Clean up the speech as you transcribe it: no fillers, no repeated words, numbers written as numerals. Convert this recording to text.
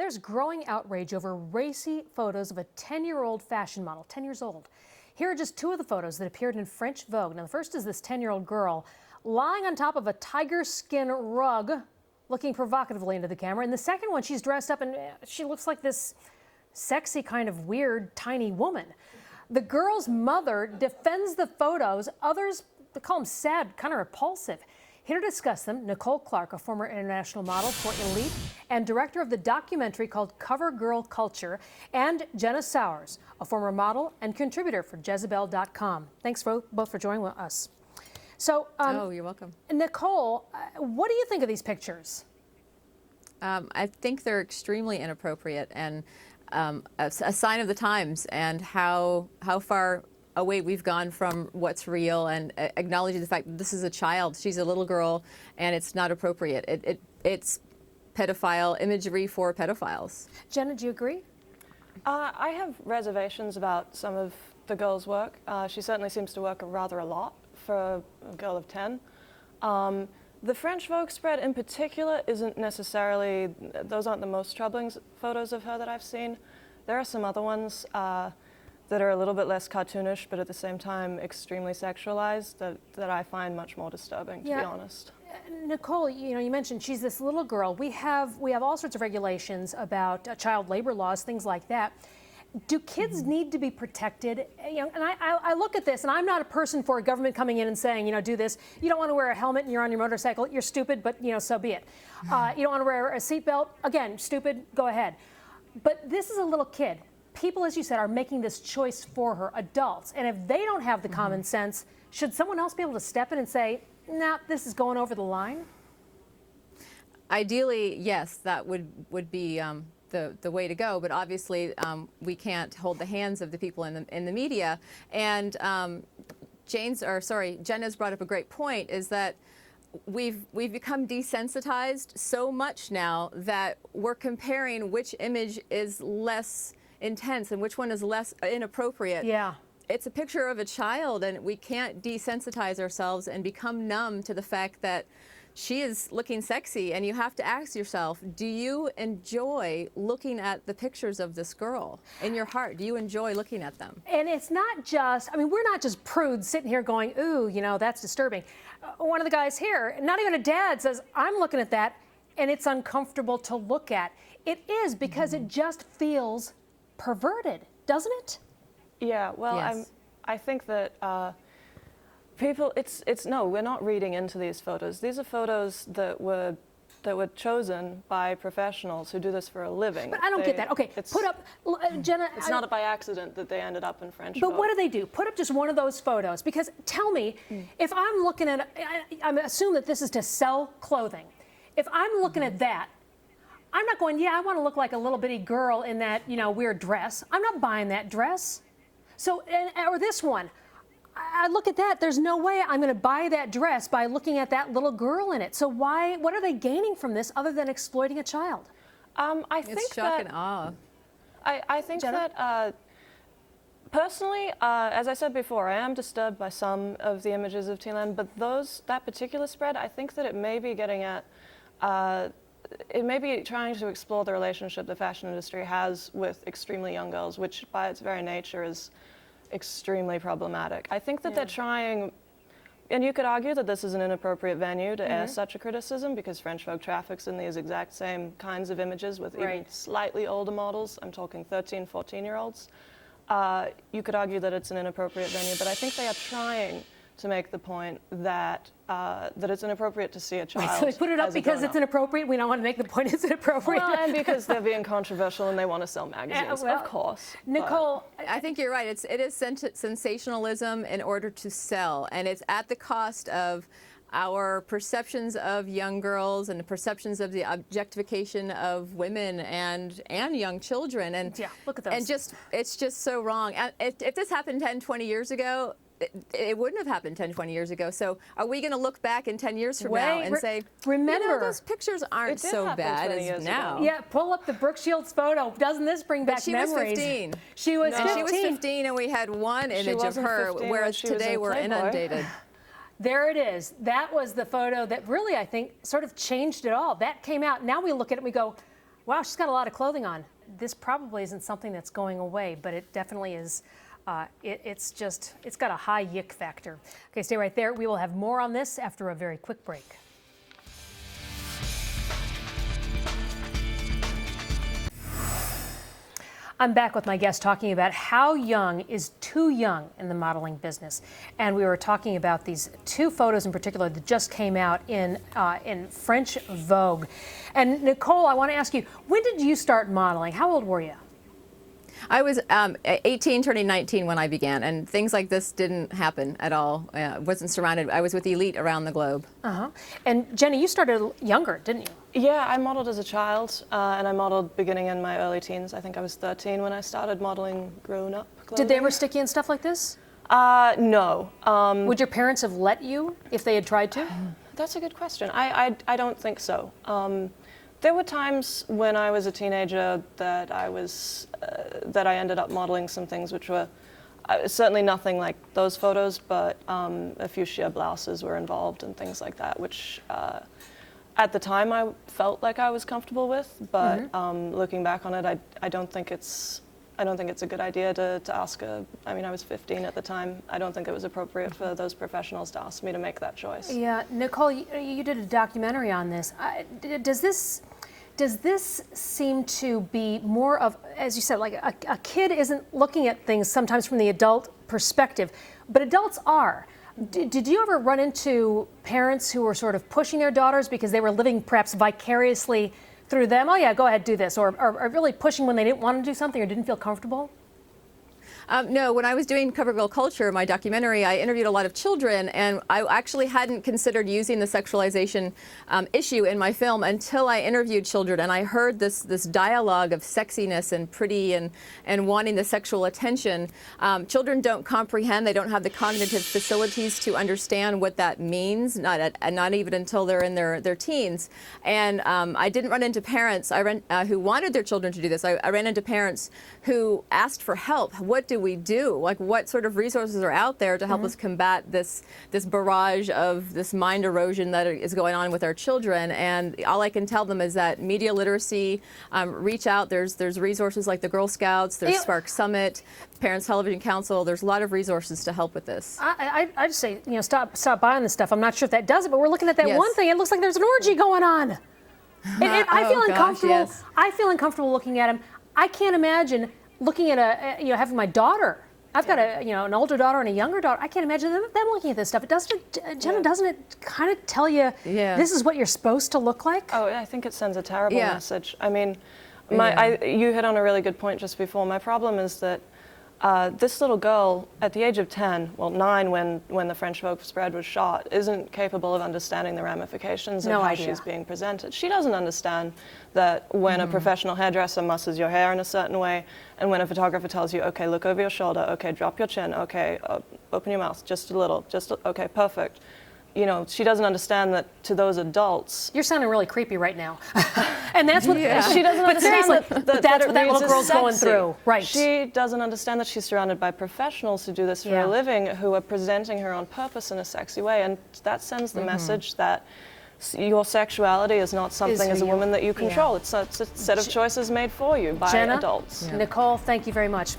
There's growing outrage over racy photos of a 10-year-old fashion model, 10 years old. Here are just two of the photos that appeared in French Vogue. Now, the first is this 10-year-old girl lying on top of a tiger skin rug, looking provocatively into the camera. And the second one, she's dressed up and she looks like this sexy kind of weird, tiny woman. The girl's mother defends the photos. Others call them sad, kind of repulsive. Here to discuss them, Nicole Clark, a former international model for Elite and director of the documentary called Cover Girl Culture, and Jenna Sowers, a former model and contributor for Jezebel.com. Thanks both for joining us. So, you're welcome. Nicole, what do you think of these pictures? I think they're extremely inappropriate and a sign of the times and how far away we've gone from what's real, and acknowledging the fact that this is a child. She's a little girl, and it's not appropriate. It's pedophile imagery for pedophiles. Jenna, do you agree? I have reservations about some of the girl's work. She certainly seems to work rather a lot for a girl of 10. The French Vogue spread in particular isn't necessarily, those aren't the most troubling photos of her that I've seen. There are some other ones that are a little bit less cartoonish, but at the same time extremely sexualized, that I find much more disturbing, to be honest. Nicole, you mentioned she's this little girl. We have all sorts of regulations about child labor laws, things like that. Do kids need to be protected? And I look at this, and I'm not a person for a government coming in and saying, do this. You don't want to wear a helmet and you're on your motorcycle. You're stupid, but so be it. You don't want to wear a seatbelt. Again, stupid. Go ahead. But this is a little kid. People, as you said, are making this choice for her, adults. And if they don't have the common sense, should someone else be able to step in and say, nah, this is going over the line? Ideally, yes, that would be the way to go. But obviously, we can't hold the hands of the people in the media. And Jenna's brought up a great point, is that we've become desensitized so much now that we're comparing which image is less intense and which one is less inappropriate. Yeah. It's a picture of a child, and we can't desensitize ourselves and become numb to the fact that she is looking sexy. And you have to ask yourself, do you enjoy looking at the pictures of this girl in your heart? Do you enjoy looking at them? And it's not just, we're not just prudes sitting here going, ooh, that's disturbing. One of the guys here, not even a dad, says, I'm looking at that and it's uncomfortable to look at. It is, because it just feels perverted, doesn't it? Yeah, well, yes. I think that people, no, we're not reading into these photos. These are photos that were chosen by professionals who do this for a living. But I don't get that. Okay, put up, Jenna. It's not by accident that they ended up in French But Vogue. what do? Put up just one of those photos. Because tell me, if I'm looking at, I assume that this is to sell clothing. If I'm looking at that, I'm not going, I want to look like a little bitty girl in that, weird dress. I'm not buying that dress. So, or this one, I look at that, there's no way I'm going to buy that dress by looking at that little girl in it. So what are they gaining from this other than exploiting a child? I think it's shock and awe. I think that, personally, as I said before, I am disturbed by some of the images of Teenland, but that particular spread, I think that it may be getting at, it may be trying to explore the relationship the fashion industry has with extremely young girls, which by its very nature is extremely problematic. I think that they're trying, and you could argue that this is an inappropriate venue to air such a criticism, because French Vogue traffics in these exact same kinds of images with even slightly older models. I'm talking 13, 14-year-olds. You could argue that it's an inappropriate venue, but I think they are trying to make the point that that it's inappropriate to see a child. So they put it up because it's inappropriate. We don't want to make the point it's inappropriate. Well, and because they're being controversial and they want to sell magazines, of course. Nicole, I think you're right. It is sensationalism in order to sell, and it's at the cost of our perceptions of young girls and the perceptions of the objectification of women and young children. And look at those. And it's just so wrong. If this happened 10, 20 years ago, it wouldn't have happened 10, 20 years ago. So are we going to look back in 10 years from now and say, remember, those pictures aren't so bad as now? Yeah, pull up the Brooke Shields photo. Doesn't this bring back memories? Was 15. She was 15. She was 15, and we had one image of her, whereas today we're inundated. There it is. That was the photo that really, I think, sort of changed it all. That came out. Now we look at it and we go, Wow, she's got a lot of clothing on. This probably isn't something that's going away, but it definitely is. It's got a high yick factor. Okay, stay right there. We will have more on this after a very quick break. I'm back with my guest talking about how young is too young in the modeling business. And we were talking about these two photos in particular that just came out in French Vogue. And Nicole, I want to ask you, when did you start modeling? How old were you? I was 18, turning 19 when I began, and things like this didn't happen at all. Wasn't surrounded. I was with the elite around the globe. And Jenny, you started younger, didn't you? Yeah, I modeled as a child, and I modeled beginning in my early teens. I think I was 13 when I started modeling grown-up clothing. Did they ever stick you in stuff like this? No. Would your parents have let you if they had tried to? That's a good question. I don't think so. There were times when I was a teenager that I ended up modeling some things which were certainly nothing like those photos, but a few sheer blouses were involved and things like that, which at the time I felt like I was comfortable with. But looking back on it, I don't think it's a good idea to ask I mean, I was 15 at the time. I don't think it was appropriate for those professionals to ask me to make that choice. Yeah, Nicole, you did a documentary on this. Does this seem to be more of, as you said, like a kid isn't looking at things sometimes from the adult perspective, but adults are. Did you ever run into parents who were sort of pushing their daughters because they were living perhaps vicariously through them? Oh yeah, go ahead, do this. Or really pushing when they didn't want to do something or didn't feel comfortable? No, when I was doing Cover Girl Culture, my documentary, I interviewed a lot of children, and I actually hadn't considered using the sexualization issue in my film until I interviewed children, and I heard this dialogue of sexiness and pretty and wanting the sexual attention. Children don't comprehend; they don't have the cognitive facilities to understand what that means, not even until they're in their teens. And I didn't run into parents who wanted their children to do this. I ran into parents who asked for help. What do we do? Like, what sort of resources are out there to help us combat this barrage of this mind erosion that is going on with our children? And all I can tell them is that media literacy, reach out. There's resources like the Girl Scouts, there's Spark Summit, Parents Television Council. There's a lot of resources to help with this. I just say, stop buying this stuff. I'm not sure if that does it, but we're looking at that one thing. It looks like there's an orgy going on. I feel uncomfortable. Yes. I feel uncomfortable looking at him. I can't imagine looking at having my daughter. I've got an older daughter and a younger daughter. I can't imagine them looking at this stuff. Jenna, doesn't it kind of tell you this is what you're supposed to look like? Oh, I think it sends a terrible message. I mean, you hit on a really good point just before. My problem is that this little girl at the age of 10, well 9 when the French Vogue spread was shot, isn't capable of understanding the ramifications of how she's being presented. She doesn't understand that when a professional hairdresser musses your hair in a certain way, and when a photographer tells you, okay, look over your shoulder, okay, drop your chin, okay, open your mouth just a little, okay, perfect. She doesn't understand that to those adults. You're sounding really creepy right now. And that's what she doesn't understand that's what that little girl's going through. Right. She doesn't understand that she's surrounded by professionals who do this for a living, who are presenting her on purpose in a sexy way. And that sends the message that your sexuality is not something as a woman that you control. It's a set of choices made for you by adults. Nicole, thank you very much.